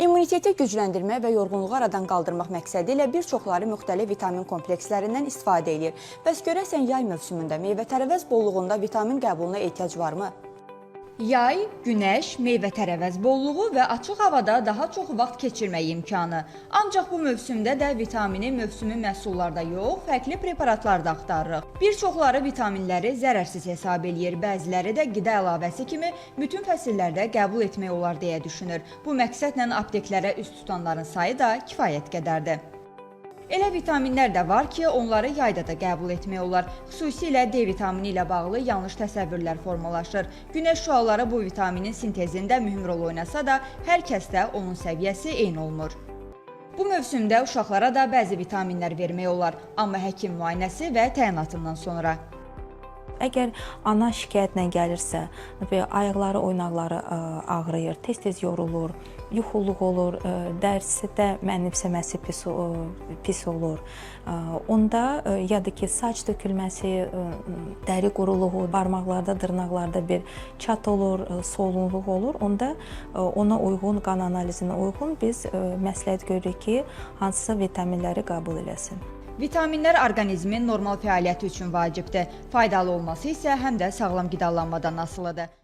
İmmuniteti gücləndirmək və yorğunluğu aradan qaldırmaq məqsədi ilə bir çoxları müxtəlif vitamin komplekslərindən istifadə edir. Bəs görəsən yay mövsümündə meyvə-tərəvəz bolluğunda vitamin qəbuluna ehtiyac varmı? Yay, günəş, meyvə-tərəvəz bolluğu və açıq havada daha çox vaxt keçirmək imkanı. Ancaq bu mövsümdə də vitamini mövsümi məhsullarda yox, fərqli preparatlarda axtarırıq. Bir çoxları vitaminləri zərərsiz hesab eləyir, bəziləri də qida əlavəsi kimi bütün fəsillərdə qəbul etmək olar deyə düşünür. Bu məqsədlə apteklərə üst tutanların sayı da kifayət qədərdir. Elə vitaminlər də var ki, onları yayda da qəbul etmək olar. Xüsusilə D vitamini ilə bağlı yanlış təsəvvürlər formalaşır. Günəş şüaları bu vitaminin sintezində mühüm rol oynasa da, hər kəsdə onun səviyyəsi eyni olmur. Bu mövsümdə uşaqlara da bəzi vitaminlər vermək olar, amma həkim müayinəsi və təyinatından sonra. Əgər ana şikayətlə gəlirsə, ayaqları, oynaqları ağrıyır, tez-tez yorulur, yuxuluq olur, dərsdə mənimsəməsi pis olur. Onda ya da ki, saç tökülməsi, dəri quruluğu, barmaqlarda, dırnaqlarda bir çat olur, solğunluq olur. Onda ona uyğun, qan analizinə uyğun biz məsləhət görürük ki, hansısa vitaminləri qəbul eləsin. Vitaminlər orqanizmin normal fəaliyyəti üçün vacibdir. Faydalı olması isə həm də sağlam qidalanmadan asılıdır.